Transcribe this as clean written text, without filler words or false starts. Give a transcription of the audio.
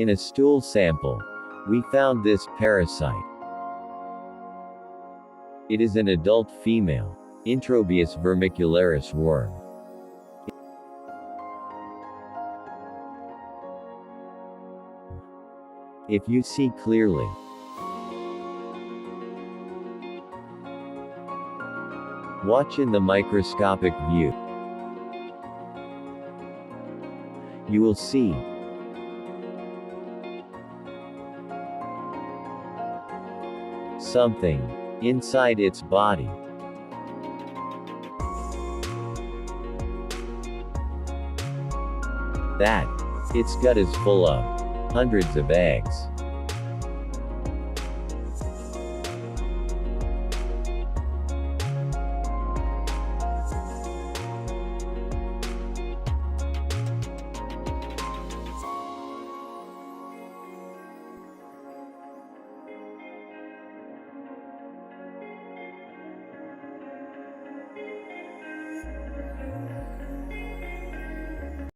In a stool sample, we found this parasite. It is an adult female, Introbius vermicularis worm. If you see clearly, watch in the microscopic view. You will see something inside its body. That its gut is full of hundreds of eggs.